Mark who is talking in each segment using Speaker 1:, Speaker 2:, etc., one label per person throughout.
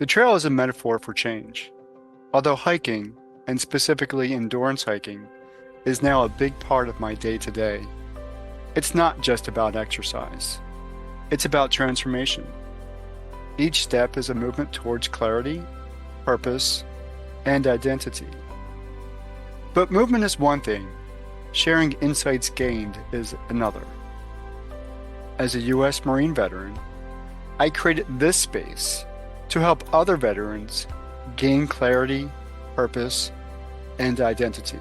Speaker 1: The trail is a metaphor for change. Although hiking, and specifically endurance hiking, is now a big part of my day-to-day, it's not just about exercise. It's about transformation. Each step is a movement towards clarity, purpose, and identity. But movement is one thing, sharing insights gained is another. As a U.S. Marine veteran, I created this space to help other veterans gain clarity, purpose, and identity.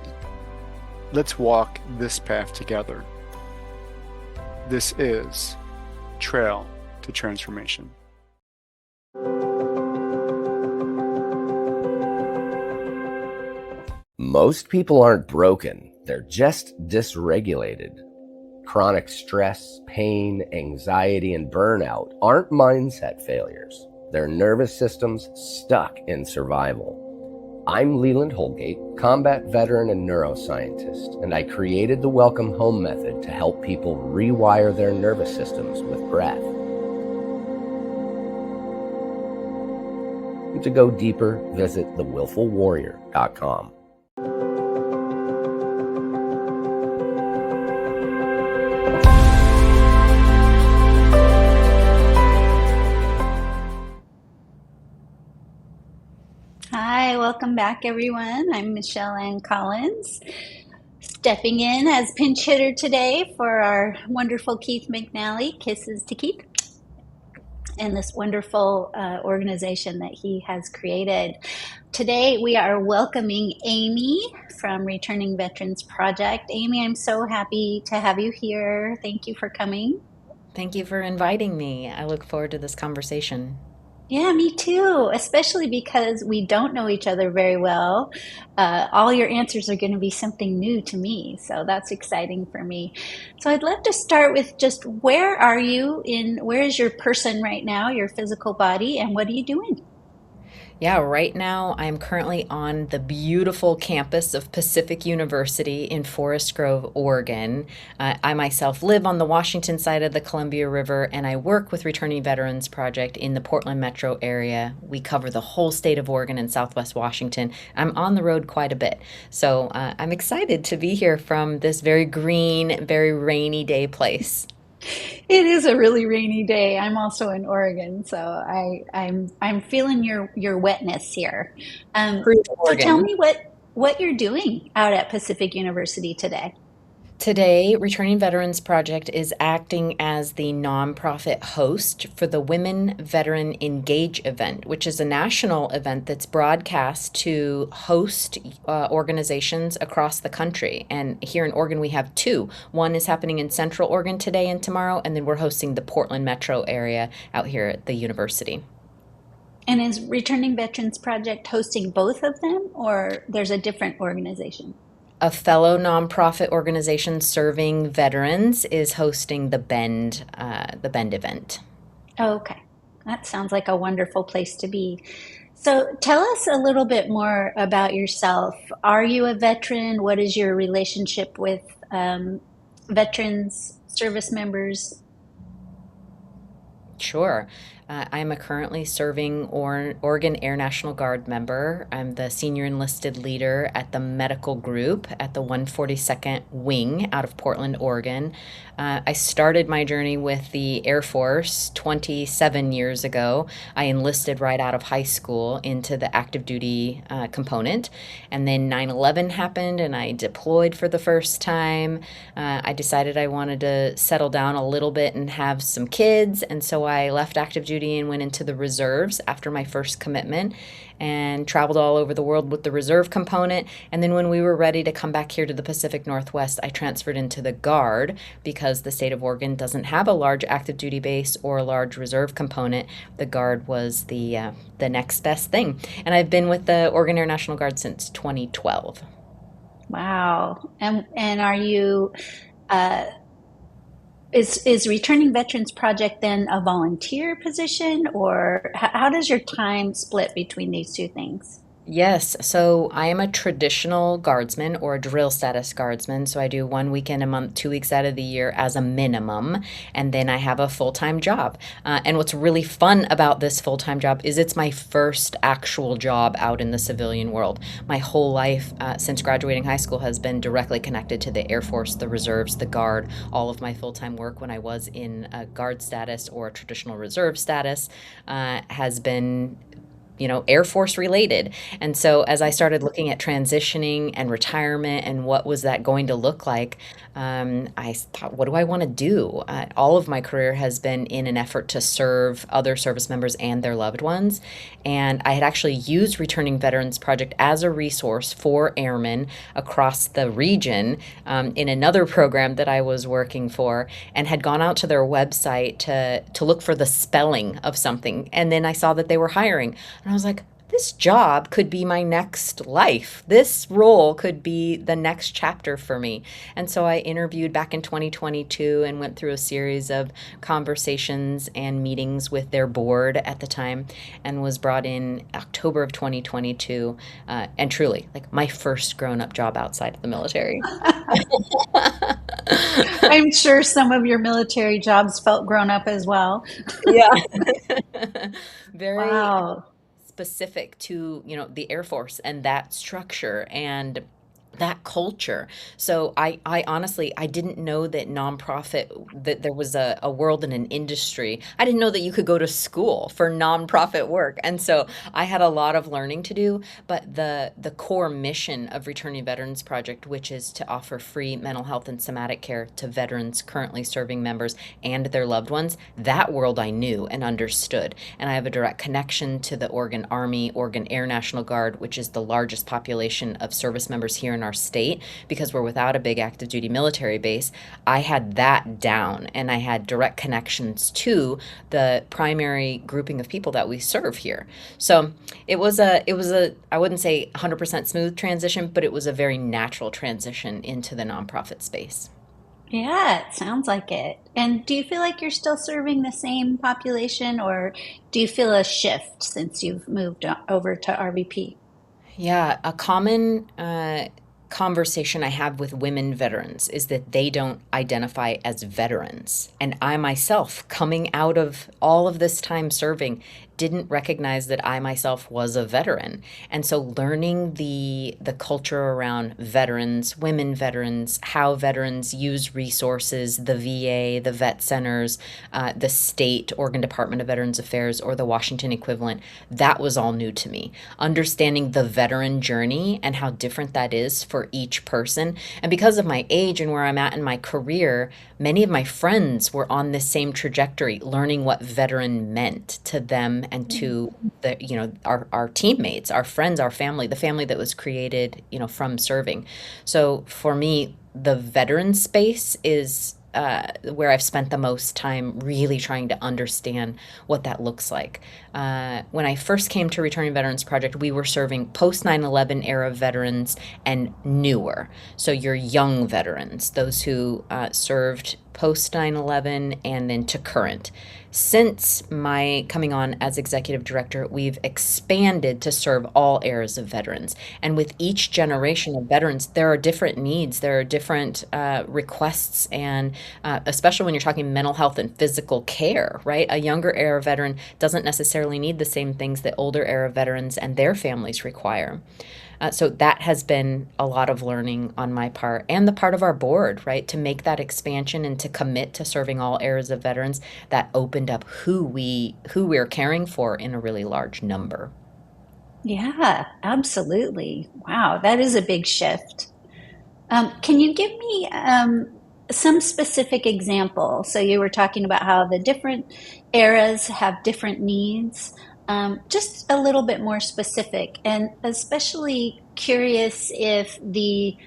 Speaker 1: Let's walk this path together. This is Trail to Transformation.
Speaker 2: Most people aren't broken, they're just dysregulated. Chronic stress, pain, anxiety, and burnout aren't mindset failures. They're nervous systems stuck in survival. I'm Leland Holgate, combat veteran and neuroscientist, and I created the Welcome Home method to help people rewire their nervous systems with breath. And to go deeper, visit thewillfulwarrior.com.
Speaker 3: Hi, welcome back, everyone. I'm Michelle Ann Collins, stepping in as pinch hitter today for our wonderful Keith McNally, Kisses to Keith, and this wonderful organization that he has created. Today, we are welcoming Amy from Returning Veterans Project. Amy, I'm so happy to have you here. Thank you for coming.
Speaker 4: Thank you for inviting me. I look forward to this conversation.
Speaker 3: Yeah, me too, especially because we don't know each other very well. All your answers are going to be something new to me, so that's exciting for me. So I'd love to start with just where is your person right now, your physical body, and what are you doing?
Speaker 4: Yeah, right now I'm currently on the beautiful campus of Pacific University in Forest Grove, Oregon. I myself live on the Washington side of the Columbia River, and I work with Returning Veterans Project in the Portland metro area. We cover the whole state of Oregon and Southwest Washington. I'm on the road quite a bit, so I'm excited to be here from this very green, very rainy day place.
Speaker 3: It is a really rainy day. I'm also in Oregon, so I'm feeling your wetness here.
Speaker 4: Cruise,
Speaker 3: So tell
Speaker 4: Oregon.
Speaker 3: me what you're doing out at Pacific University today.
Speaker 4: Today, Returning Veterans Project is acting as the nonprofit host for the Women Veteran Engage event, which is a national event that's broadcast to host organizations across the country. And here in Oregon, we have two. One is happening in Central Oregon today and tomorrow, and then we're hosting the Portland metro area out here at the university.
Speaker 3: And is Returning Veterans Project hosting both of them, or there's a different organization?
Speaker 4: A fellow nonprofit organization serving veterans is hosting the Bend event.
Speaker 3: Oh, okay. That sounds like a wonderful place to be. So tell us a little bit more about yourself. Are you a veteran? What is your relationship with veterans, service members?
Speaker 4: Sure. I'm a currently serving Oregon Air National Guard member. I'm the senior enlisted leader at the medical group at the 142nd Wing out of Portland, Oregon. I started my journey with the Air Force 27 years ago. I enlisted right out of high school into the active duty component. And then 9/11 happened and I deployed for the first time. I decided I wanted to settle down a little bit and have some kids. And so I left active duty and went into the reserves after my first commitment and traveled all over the world with the reserve component. And then when we were ready to come back here to the Pacific Northwest, I transferred into the Guard because the state of Oregon doesn't have a large active duty base or a large reserve component. The Guard was the next best thing. And I've been with the Oregon Air National Guard since 2012.
Speaker 3: Wow. And are you uh, is Returning Veterans Project then a volunteer position, or how does your time split between these two things?
Speaker 4: Yes, so I am a traditional guardsman or a drill status guardsman. So I do 1 weekend a month, 2 weeks out of the year as a minimum, and then I have a full-time job. And what's really fun about this full-time job is it's my first actual job out in the civilian world. My whole life since graduating high school has been directly connected to the Air Force, the reserves, the Guard. All of my full-time work when I was in a guard status or a traditional reserve status has been Air Force related. And so as I started looking at transitioning and retirement and what was that going to look like, I thought, what do I want to do? All of my career has been in an effort to serve other service members and their loved ones. And I had actually used Returning Veterans Project as a resource for airmen across the region in another program that I was working for, and had gone out to their website to look for the spelling of something. And then I saw that they were hiring. And I was like, this job could be my next life. This role could be the next chapter for me. And so I interviewed back in 2022 and went through a series of conversations and meetings with their board at the time, and was brought in October of 2022. And truly, like, my first grown up job outside of the military.
Speaker 3: I'm sure some of your military jobs felt grown up as well.
Speaker 4: Yeah. Very
Speaker 3: Wow.
Speaker 4: specific to, the Air Force and that structure and that culture. So I honestly, I didn't know that nonprofit, that there was a world and an industry. I didn't know that you could go to school for nonprofit work. And so I had a lot of learning to do, but the core mission of Returning Veterans Project, which is to offer free mental health and somatic care to veterans currently serving members and their loved ones, that world I knew and understood. And I have a direct connection to the Oregon Army, Oregon Air National Guard, which is the largest population of service members here in our state, because we're without a big active duty military base. I had that down, and I had direct connections to the primary grouping of people that we serve here. So it was a I wouldn't say 100% smooth transition, but it was a very natural transition into the nonprofit space.
Speaker 3: Yeah, it sounds like it. And do you feel like you're still serving the same population, or do you feel a shift since you've moved over to RVP?
Speaker 4: Yeah, a common conversation I have with women veterans is that they don't identify as veterans. And I myself, coming out of all of this time serving, didn't recognize that I myself was a veteran. And so learning the culture around veterans, women veterans, how veterans use resources, the VA, the vet centers, the state Oregon Department of Veterans Affairs, or the Washington equivalent, that was all new to me. Understanding the veteran journey and how different that is for each person. And because of my age and where I'm at in my career, many of my friends were on this same trajectory, learning what veteran meant to them and to our teammates, our friends, our family, the family that was created, from serving. So for me, the veteran space is where I've spent the most time really trying to understand what that looks like. When I first came to Returning Veterans Project, we were serving post 9/11 era veterans and newer. So your young veterans, those who served post 9/11 and then to current. Since my coming on as executive director, we've expanded to serve all eras of veterans. And with each generation of veterans, there are different needs, there are different requests, and especially when you're talking mental health and physical care, right? A younger era veteran doesn't necessarily need the same things that older era veterans and their families require. So that has been a lot of learning on my part and the part of our board, right? To make that expansion and to commit to serving all eras of veterans, that opened up who we're caring for in a really large number.
Speaker 3: Yeah, absolutely. Wow, that is a big shift. Can you give me some specific example? So you were talking about how the different eras have different needs. Just a little bit more specific, and especially curious if the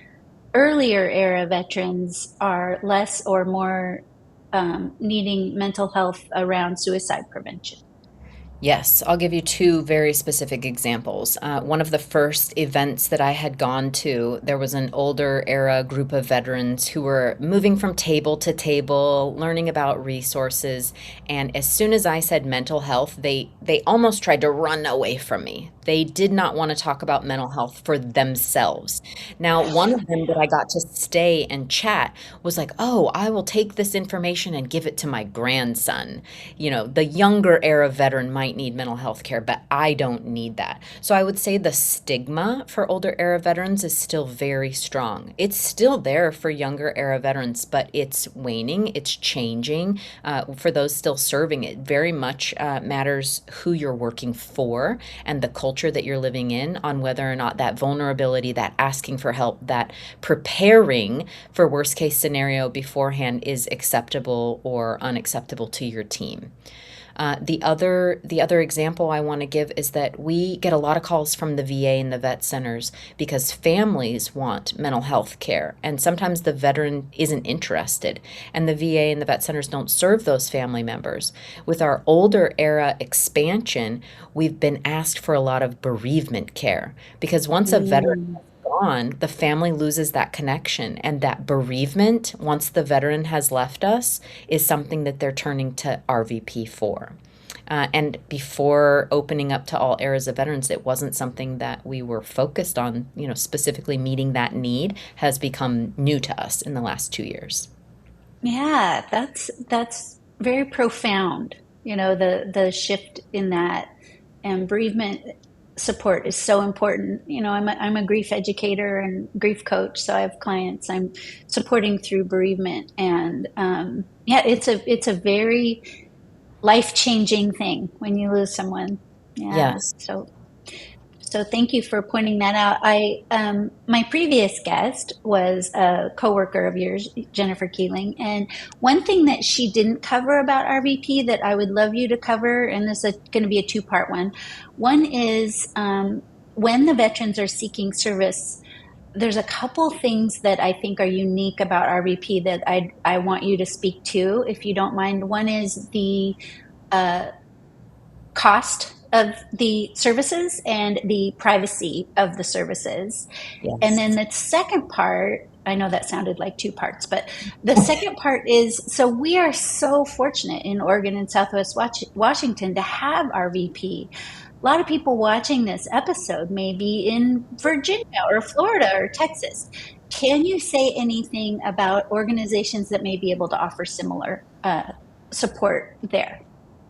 Speaker 3: earlier era veterans are less or more needing mental health around suicide prevention.
Speaker 4: Yes, I'll give you two very specific examples. One of the first events that I had gone to, there was an older era group of veterans who were moving from table to table, learning about resources. And as soon as I said mental health, they almost tried to run away from me. They did not want to talk about mental health for themselves. Now, one of them that I got to stay and chat was like, "Oh, I will take this information and give it to my grandson. The younger era veteran might need mental health care, but I don't need that." So I would say the stigma for older era veterans is still very strong. It's still there for younger era veterans, but it's waning, it's changing. For those still serving, it very much matters who you're working for and the culture that you're living in on whether or not that vulnerability, that asking for help, that preparing for worst case scenario beforehand is acceptable or unacceptable to your team. The other example I want to give is that we get a lot of calls from the VA and the vet centers because families want mental health care, and sometimes the veteran isn't interested, and the VA and the vet centers don't serve those family members. With our older era expansion, we've been asked for a lot of bereavement care because once a veteran
Speaker 3: Mm.
Speaker 4: gone, the family loses that connection. And that bereavement, once the veteran has left us, is something that they're turning to RVP for. And before opening up to all eras of veterans, it wasn't something that we were focused on, specifically meeting that need has become new to us in the last 2 years.
Speaker 3: Yeah, that's very profound. The shift in that, and bereavement support is so important. I'm a grief educator and grief coach, so I have clients I'm supporting through bereavement, and yeah, it's a very life-changing thing when you lose someone. Yeah,
Speaker 4: Yes.
Speaker 3: so thank you for pointing that out. My previous guest was a coworker of yours, Jennifer Keeling, and one thing that she didn't cover about RVP that I would love you to cover, and this is going to be a two-part one. One is when the veterans are seeking service, there's a couple things that I think are unique about RVP that I want you to speak to, if you don't mind. One is the uh, cost of the services and the privacy of the services. And then
Speaker 4: Yes.
Speaker 3: the second part, I know that sounded like two parts, but the second part is, so we are so fortunate in Oregon and Southwest Washington to have RVP. A lot of people watching this episode may be in Virginia or Florida or Texas. Can you say anything about organizations that may be able to offer similar support there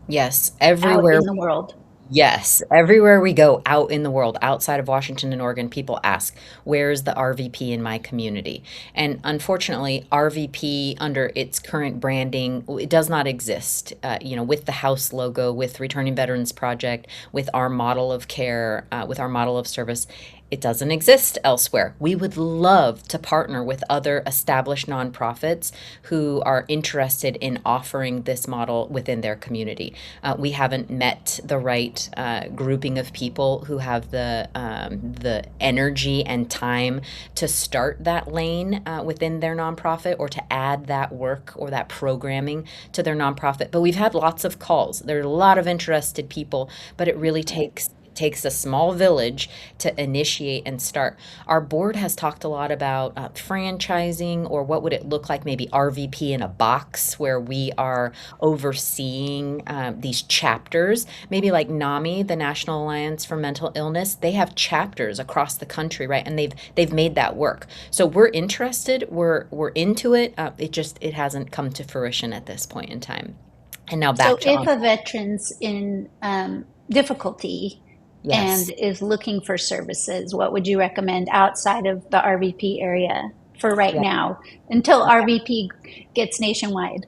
Speaker 4: Yes.
Speaker 3: out in the world?
Speaker 4: Yes, everywhere we go out in the world, outside of Washington and Oregon, people ask, "Where's the RVP in my community?" And unfortunately, RVP under its current branding, it does not exist. With the house logo, with Returning Veterans Project, with our model of care, with our model of service, it doesn't exist elsewhere. We would love to partner with other established nonprofits who are interested in offering this model within their community. We haven't met the right grouping of people who have the energy and time to start that lane within their nonprofit or to add that work or that programming to their nonprofit. But we've had lots of calls. There are a lot of interested people, but it really takes a small village to initiate and start. Our board has talked a lot about franchising, or what would it look like, maybe RVP in a box where we are overseeing these chapters, maybe like NAMI, the National Alliance for Mental Illness. They have chapters across the country, right? And they've made that work. So we're interested, we're into it. It hasn't come to fruition at this point in time. And now
Speaker 3: So
Speaker 4: back to
Speaker 3: if a veteran's in difficulty and
Speaker 4: yes.
Speaker 3: is looking for services, what would you recommend outside of the RVP area for right
Speaker 4: Yeah.
Speaker 3: now until RVP gets nationwide?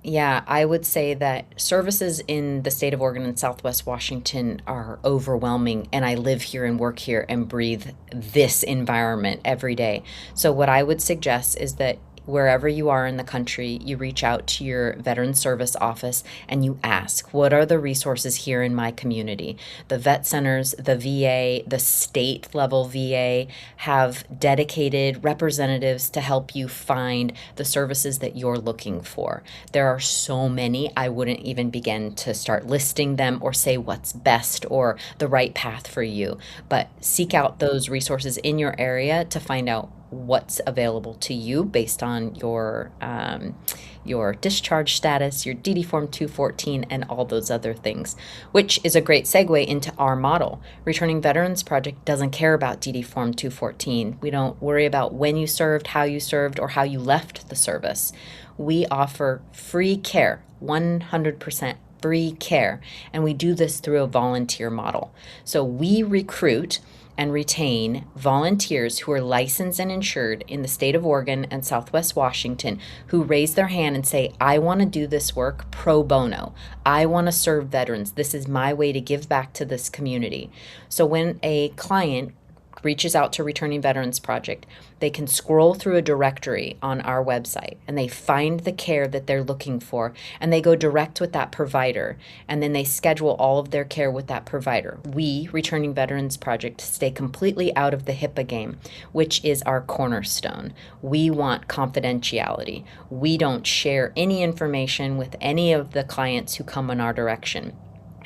Speaker 4: Yeah, I would say that services in the state of Oregon and Southwest Washington are overwhelming, and I live here and work here and breathe this environment every day. So, what I would suggest is that wherever you are in the country, you reach out to your Veteran Service Office and you ask, what are the resources here in my community? The vet centers, the VA, the state level VA have dedicated representatives to help you find the services that you're looking for. There are so many, I wouldn't even begin to start listing them or say what's best or the right path for you. But seek out those resources in your area to find out what's available to you based on your discharge status, your DD Form 214, and all those other things, which is a great segue into our model. Returning Veterans Project doesn't care about DD Form 214. We don't worry about when you served, how you served, or how you left the service. We offer free care, 100% free care, and we do this through a volunteer model. So we recruit and retain volunteers who are licensed and insured in the state of Oregon and Southwest Washington who raise their hand and say, I want to do this work pro bono. I want to serve veterans. This is my way to give back to this community. So when a client reaches out to Returning Veterans Project, they can scroll through a directory on our website and they find the care that they're looking for and they go direct with that provider and then they schedule all of their care with that provider. We, Returning Veterans Project, stay completely out of the HIPAA game, which is our cornerstone. We want confidentiality. We don't share any information with any of the clients who come in our direction.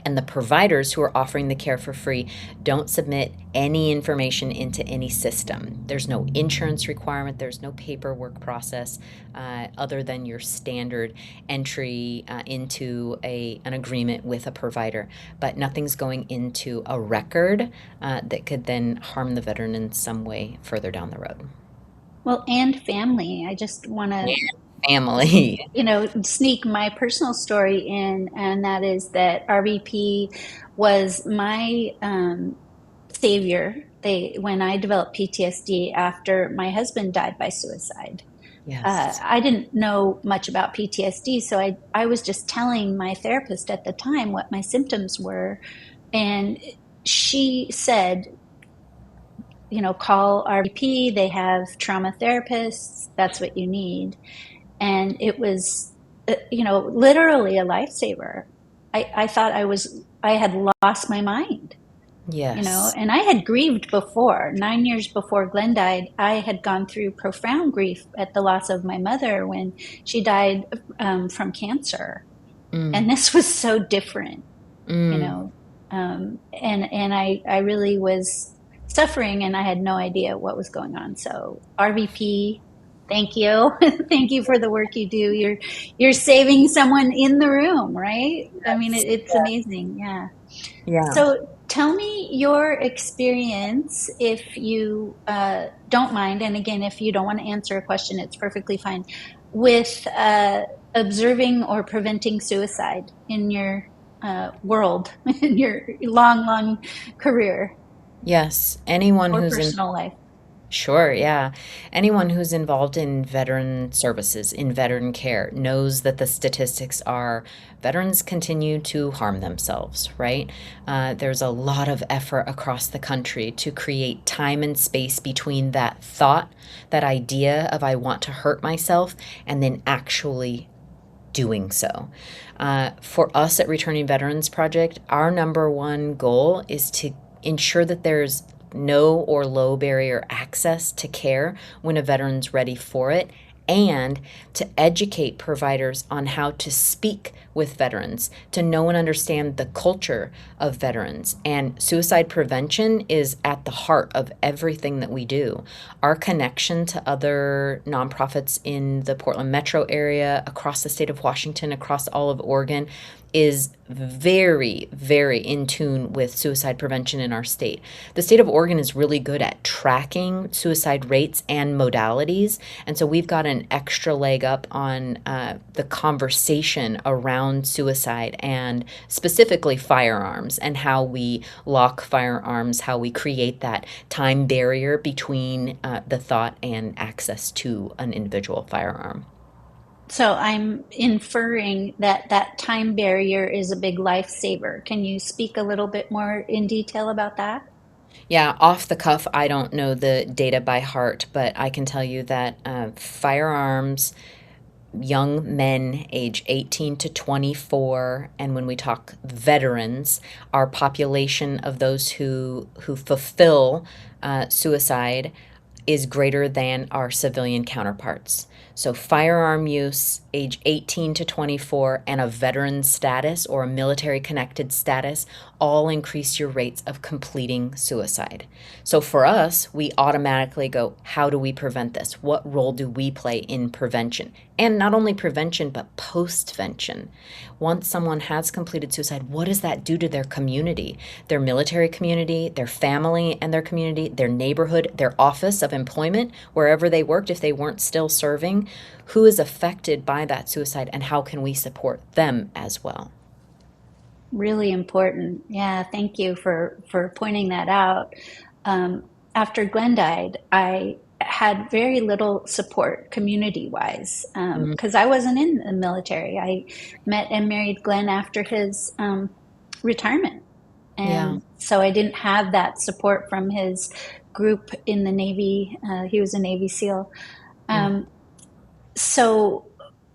Speaker 4: And the providers who are offering the care for free don't submit any information into any system. There's no insurance requirement. There's no paperwork process other than your standard entry into an agreement with a provider. But nothing's going into a record that could then harm the veteran in some way further down the road.
Speaker 3: Well, and family. I just want to
Speaker 4: Family.
Speaker 3: sneak my personal story in, and that is that RVP was my savior. When I developed PTSD after my husband died by suicide.
Speaker 4: Yes.
Speaker 3: I didn't know much about PTSD, so I was just telling my therapist at the time what my symptoms were, and she said, call RVP, they have trauma therapists, that's what you need. And it was, literally a lifesaver. I thought I had lost my mind,
Speaker 4: Yes.
Speaker 3: and I had grieved before. 9 years before Glenn died, I had gone through profound grief at the loss of my mother when she died from cancer. And this was so different, and I really was suffering and I had no idea what was going on. So RVP, thank you. Thank you for the work you do. You're saving someone in the room, right? I mean, it's amazing. Yeah.
Speaker 4: Yeah.
Speaker 3: So tell me your experience, if you don't mind. And again, if you don't want to answer a question, it's perfectly fine. With observing or preventing suicide in your world, in your long career
Speaker 4: Yes. Anyone
Speaker 3: or
Speaker 4: who's in
Speaker 3: personal life.
Speaker 4: Sure, yeah. Anyone who's involved in veteran services, in veteran care, knows that the statistics are veterans continue to harm themselves, right? There's a lot of effort across the country to create time and space between that thought, that idea of I want to hurt myself, and then actually doing so. For us at Returning Veterans Project, our number one goal is to ensure that there's no or low barrier access to care when a veteran's ready for it, and to educate providers on how to speak with veterans, to know and understand the culture of veterans. And suicide prevention is at the heart of everything that we do. Our connection to other nonprofits in the Portland metro area, across the state of Washington, across all of Oregon, is very, very in tune with suicide prevention in our state. The state of Oregon is really good at tracking suicide rates and modalities. And so we've got an extra leg up on the conversation around suicide and specifically firearms and how we lock firearms, how we create that time barrier between the thought and access to an individual firearm.
Speaker 3: So I'm inferring that time barrier is a big lifesaver. Can you speak a little bit more in detail about that?
Speaker 4: Yeah, off the cuff, I don't know the data by heart, but I can tell you that firearms, young men age 18 to 24, and when we talk veterans, our population of those who fulfill suicide is greater than our civilian counterparts. So firearm use, age 18 to 24, and a veteran status or a military connected status all increase your rates of completing suicide. So for us, we automatically go, how do we prevent this? What role do we play in prevention? And not only prevention, but postvention. Once someone has completed suicide, what does that do to their community, their military community, their family and their community, their neighborhood, their office of employment, wherever they worked if they weren't still serving? Who is affected by that suicide, and how can we support them as well?
Speaker 3: Really important. Yeah, thank you for pointing that out. After Glenn died, I had very little support community-wise
Speaker 4: Mm,
Speaker 3: because I wasn't in the military. I met and married Glenn after his retirement,
Speaker 4: yeah.
Speaker 3: and so I didn't have that support from his group in the Navy. He was a Navy SEAL.
Speaker 4: Mm,
Speaker 3: Um, so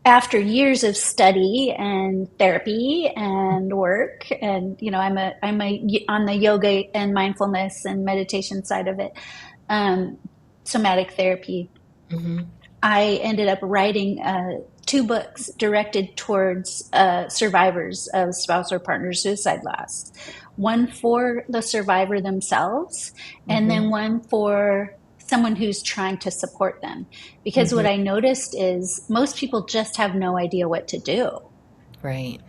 Speaker 3: after years of study and therapy and work, and I'm a on the yoga and mindfulness and meditation side of it, um, somatic therapy.
Speaker 4: mhm,
Speaker 3: I ended up writing two books directed towards survivors of spouse or partner suicide loss. One for the survivor themselves, and
Speaker 4: mhm,
Speaker 3: then one for someone who's trying to support them. Because what
Speaker 4: mhm.
Speaker 3: I noticed is most people just have no idea what to do.
Speaker 4: Right.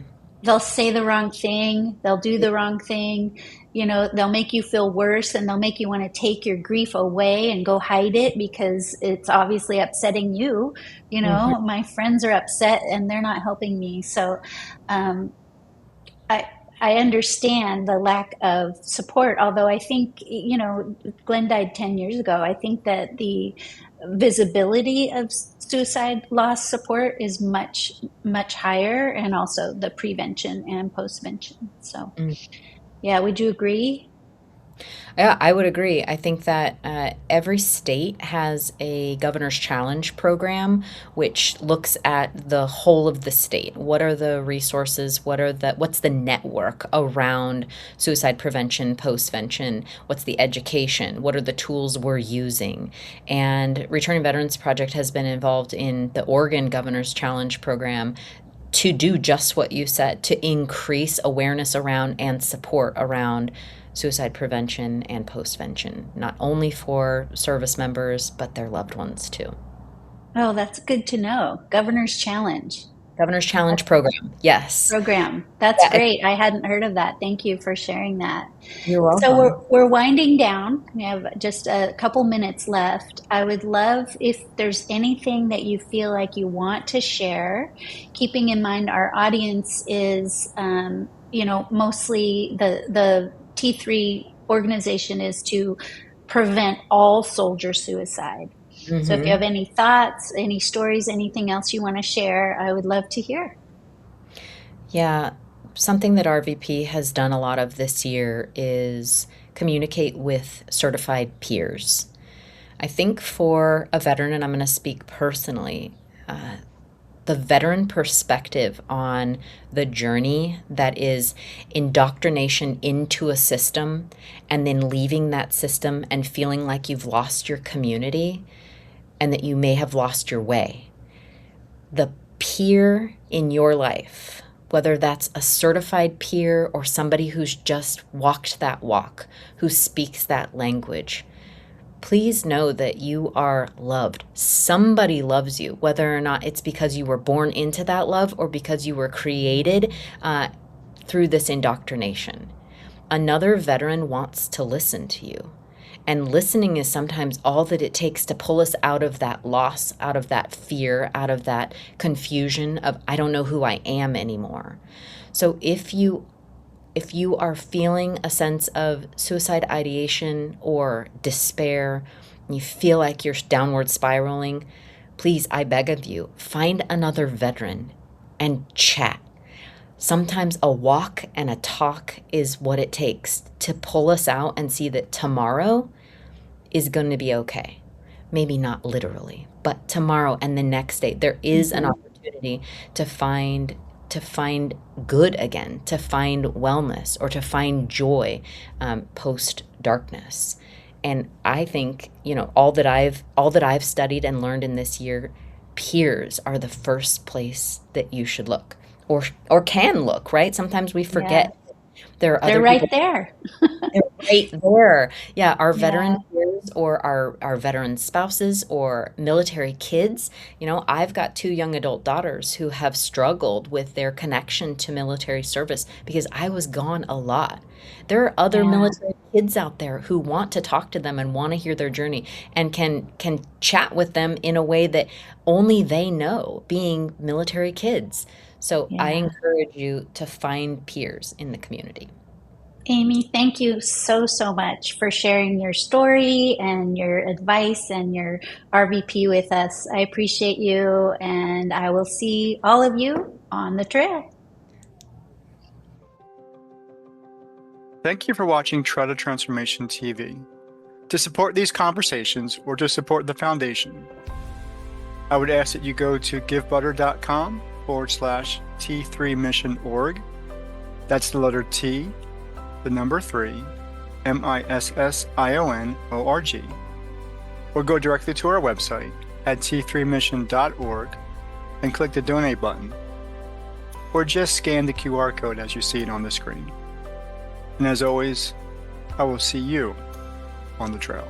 Speaker 3: They'll say the wrong thing, they'll do the wrong thing, they'll make you feel worse, and they'll make you want to take your grief away and go hide it because it's obviously upsetting you.
Speaker 4: Mhm.
Speaker 3: My friends are upset and they're not helping me. So um, I I understand the lack of support, although I think, Glenn died 10 years ago. I think that the visibility of suicide loss support is much, much higher, and also the prevention and postvention. So,
Speaker 4: Mm.
Speaker 3: yeah, would you agree?
Speaker 4: Yeah, I would agree. I think that every state has a governor's challenge program, which looks at the whole of the state. What are the resources? What's the network around suicide prevention, postvention? What's the education? What are the tools we're using? And Returning Veterans Project has been involved in the Oregon Governor's Challenge program to do just what you said, to increase awareness around and support around suicide prevention and postvention, not only for service members, but their loved ones too.
Speaker 3: Oh, that's good to know. Governor's Challenge.
Speaker 4: Governor's Challenge program. Yes.
Speaker 3: Program. That's
Speaker 4: Yeah,
Speaker 3: great. I hadn't heard of that. Thank you for sharing that.
Speaker 4: you're
Speaker 3: So we're
Speaker 4: welcome.
Speaker 3: we're winding down. We have just a couple minutes left. I would love if there's anything that you feel like you want to share, keeping in mind our audience is, mostly the T3 organization is to prevent all soldier suicide. So if you
Speaker 4: Hmm.
Speaker 3: have any thoughts, any stories, anything else you want to share, I would love to hear.
Speaker 4: Yeah. Something that RVP has done a lot of this year is communicate with certified peers. I think for a veteran, and I'm going to speak personally, the veteran perspective on the journey that is indoctrination into a system and then leaving that system and feeling like you've lost your community and that you may have lost your way. The peer in your life, whether that's a certified peer or somebody who's just walked that walk, who speaks that language, please know that you are loved. Somebody loves you, whether or not it's because you were born into that love or because you were created through this indoctrination. Another veteran wants to listen to you. And listening is sometimes all that it takes to pull us out of that loss, out of that fear, out of that confusion of, I don't know who I am anymore. So if you are feeling a sense of suicide ideation or despair, and you feel like you're downward spiraling, please, I beg of you, find another veteran and chat. Sometimes a walk and a talk is what it takes to pull us out and see that tomorrow is going to be okay. Maybe not literally, but tomorrow and the next day, there is an
Speaker 3: Mhm.
Speaker 4: opportunity to find good again, to find wellness or to find joy post darkness. And I think all that I've studied and learned in this year, peers are the first place that you should look, or can look, right? Sometimes we
Speaker 3: Yeah.
Speaker 4: forget there are
Speaker 3: They're
Speaker 4: other
Speaker 3: right
Speaker 4: people
Speaker 3: there.
Speaker 4: right there. Yeah, our
Speaker 3: Yeah.
Speaker 4: veteran peers or our veteran spouses or military kids. I've got two young adult daughters who have struggled with their connection to military service because I was gone a lot. There are other
Speaker 3: Yeah.
Speaker 4: military kids out there who want to talk to them and want to hear their journey and can chat with them in a way that only they know, being military kids. So I
Speaker 3: Yeah.
Speaker 4: encourage you to find peers in the community.
Speaker 3: Amy, thank you so, so much for sharing your story and your advice and your RVP with us. I appreciate you, and I will see all of you on the trail.
Speaker 1: Thank you for watching Tretta Transformation TV. To support these conversations or to support the foundation, I would ask that you go to givebutter.com/T3missionorg. That's the letter T, the number 3, MISSIONORG. Or go directly to our website at t3mission.org and click the donate button. Or just scan the QR code as you see it on the screen. And as always, I will see you on the trail.